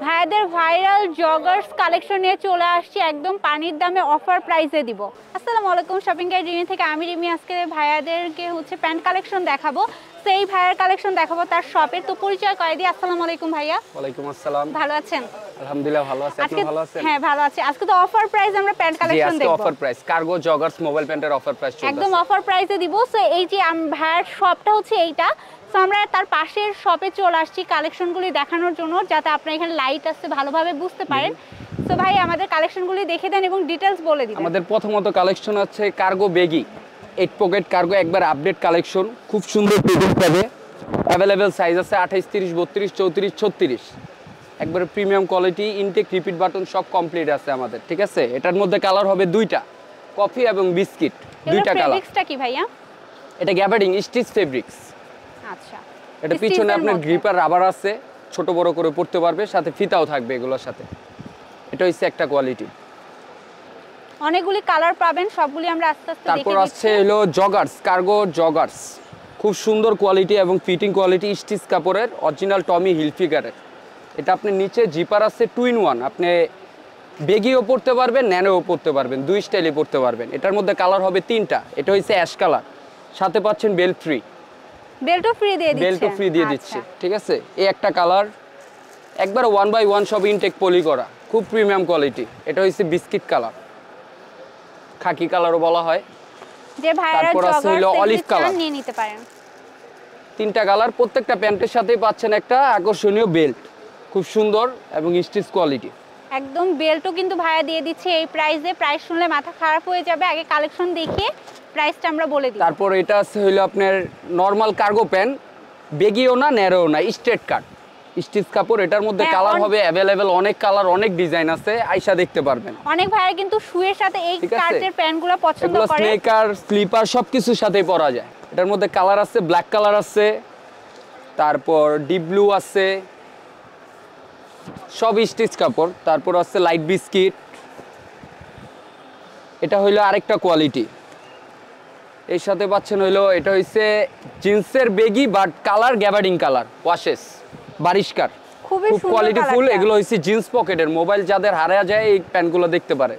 ভাইয়াদের viral joggers collection নিয়ে চলে আসছি, একদম পানির দামে অফার প্রাইসে দিব। আসসালামু আলাইকুম, শপিং গাইড রিমি থেকে আমি রিমি। আজকে ভাইয়াদেরকে প্যান্ট কালেকশন দেখাবো। সেই ভাইয়ার কালেকশন দেখাবো তার শপের। তো পরিচয় করে দিই। আসসালামু আলাইকুম ভাইয়া। ওয়ালাইকুম আসসালাম। ভালো আছেন? আলহামদুলিল্লাহ ভালো আছি। আপনি ভালো আছেন? হ্যাঁ ভালো আছি। আজকে তো অফার প্রাইস আমরা প্যান্ট কালেকশন দেখব। Offer price cargo joggers mobile প্যান্টের অফার প্রাইস চলছে, একদম অফার প্রাইসে দিব। সো এই যে ভাইয়ার শপটা এইটা। সো আমরা তার পাশের শপে চলে আসছি কালেকশনগুলি দেখানোর জন্য, যাতে আপনারা এখানে লাইট আসছে ভালোভাবে বুঝতে পারেন। সো ভাই আমাদের কালেকশনগুলি দেখে দেন এবং ডিটেইলস বলে দিন। আমাদের প্রথমত কালেকশন আছে কার্গো বেগি 8 পকেট কার্গো, একবার আপডেট কালেকশন, খুব সুন্দর প্রিন্ট পাবে। अवेलेबल সাইজ আছে 28 30 32 34 36, একবার প্রিমিয়াম কোয়ালিটি, ইনটেক রিপিট বাটন সব কমপ্লিট আছে আমাদের, ঠিক আছে। এটার মধ্যে কালার হবে দুইটা, কফি এবং বিস্কিট, দুইটা কালার। ফেব্রিক্সটা কি ভাইয়া? এটা গ্যাবার্ডিং স্টিচ ফেব্রিক্স। আচ্ছা, এটা পিছনে আপনার গ্রিপার রাবার আছে, ছোট বড় করে পড়তে পারবে, সাথে ফিতাও থাকবে এগুলোর সাথে। এটা হচ্ছে একটা কোয়ালিটি। অনেকগুলি কালার পাবেন, সবগুলি আমরা আস্তে আস্তে দেখে তারপর আছে হলো জগার্স, কার্গো জগার্স, খুব সুন্দর কোয়ালিটি এবং ফিটিং কোয়ালিটি, স্টিচ কাপড়ের, অরিজিনাল টমি হিলফিগারের। এটা আপনি নিচে জিপার আছে 2 in 1, আপনি বেগিও পরতে পারবেন, ন্যানোও পরতে পারবেন, দুই স্টাইলে পরতে পারবেন। এটার মধ্যে কালার হবে তিনটা। এটা হচ্ছে অ্যাশ কালার, সাথে পাচ্ছেন বেল্ট ফ্রি। বেল্টও ফ্রি দিয়ে দিচ্ছে। বেল্টও ফ্রি দিয়ে দিচ্ছে, ঠিক আছে। এই একটা কালার, একবার 1/1 সব ইনটেক পলি করা, খুব প্রিমিয়াম কোয়ালিটি। এটা হচ্ছে বিস্কিট কালার, খাকি কালারও বলা হয়। যে ভাইরা জগার্স অলিভ কালার নিয়ে নিতে পারেন। তিনটা কালার, প্রত্যেকটা প্যান্টের সাথেই পাচ্ছেন একটা আকর্ষণীয় বেল্ট, খুব সুন্দর এবং স্টিচ কোয়ালিটি। একদম বেল্টও কিন্তু ভাইয়া দিয়ে দিচ্ছে এই প্রাইসে। প্রাইস শুনলে মাথা খারাপ হয়ে যাবে, আগে কালেকশন দেখিয়ে প্রাইসটা আমরা বলে দিই। তারপর এটা আছে হলো আপনার নরমাল কার্গো প্যান্ট, বেগিও না ন্যারোও না, স্ট্রেট কাট, স্টিচ কাপড়। এটার মধ্যে কালার হবে अवेलेबल, অনেক কালার, অনেক ডিজাইন আছে, আইসা দেখতে পারবেন। অনেক ভাইয়া কিন্তু শুয়ের সাথে এই কাটের প্যান্টগুলো পছন্দ করে, স্নেকার স্লিপার সবকিছুর সাথেই পরা যায়। এটার মধ্যে কালার আছে, ব্ল্যাক কালার আছে, তারপর ডিপ ব্লু আছে, সব স্টিচ কাপড়। তারপর আছে লাইট বিস্কিট, এটা হইলো আরেকটা কোয়ালিটি। এর সাথে পাচ্ছেন হইলো এটা হইছে জিন্সের baggy, but colour gabardine colour, washes বারিশকার, খুব কোয়ালিটি ফুল। এগুলো হইছে জিন্স পকেটের, মোবাইল যাদের হারিয়ে যায় এই প্যান্টগুলো দেখতে পারে,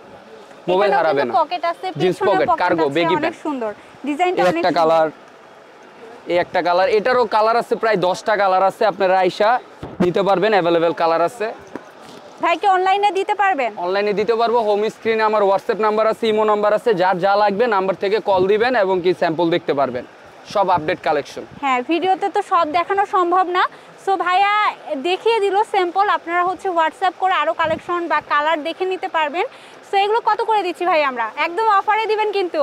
মোবাইল হারাবে না। পকেট আছে, jeans pocket cargo baggy pant, সুন্দর ডিজাইনটা, অনেক একটা কালার। এই একটা কালার, এটারও কালার আছে প্রায় 10টা কালার আছে, আপনারা আইসা নিতে পারবেন, अवेलेबल কালার আছে। ভাইকে অনলাইনে দিতে পারবেন? অনলাইনে দিতে পারবো। হোম স্ক্রিনে আমার হোয়াটসঅ্যাপ নাম্বার আছে, ইমো নাম্বার আছে, যার যা লাগবে নাম্বার থেকে কল দিবেন এবং কি স্যাম্পল দেখতে পারবেন, সব আপডেট কালেকশন। হ্যাঁ, ভিডিওতে তো সব দেখানো সম্ভব না। সো ভাইয়া দেখিয়ে দিল স্যাম্পল, আপনারা হোয়াটসঅ্যাপ করে আরো কালেকশন বা কালার দেখে নিতে পারবেন। সো এগুলো কত করে দিচ্ছি ভাই আমরা? একদম অফারে দিবেন কিন্তু?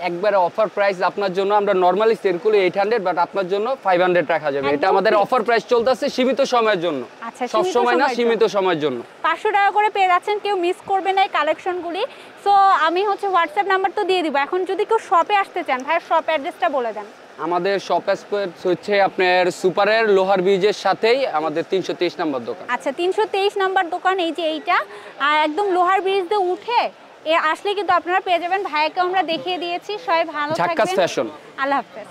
একবারে অফার প্রাইস আপনার জন্য, আমরা নরমালি সেল করি 800, বাট আপনার জন্য 500 রাখা যাবে। এটা আমাদের অফার প্রাইস চলতেছে সীমিত সময়ের জন্য। আচ্ছা, সব সময় না, সীমিত সময়ের জন্য। 500 টাকা করে পেয়ে যাচ্ছেন, কেউ মিস করবে না এই কালেকশনগুলি। সো আমি হোয়াটসঅ্যাপ নাম্বার তো দিয়ে দিব। এখন যদি কেউ শপে আসতে চান, ভাইয়ের শপ অ্যাড্রেসটা বলে দেন। আমাদের শপ হচ্ছে আপনার সুপারের লোহার ব্রিজের সাথেই আমাদের 323 নম্বর দোকান। আচ্ছা, 323 নম্বর দোকান, এই যে এইটা, একদম লোহার ব্রিজ দিয়ে উঠে আসলে কিন্তু আপনারা পেয়ে যাবেন। ভাইয়াকে আমরা দেখিয়ে দিয়েছি। সবাই ভালো থাকবেন, ঝাক্কাস ফ্যাশন। আল্লাহ হাফেজ।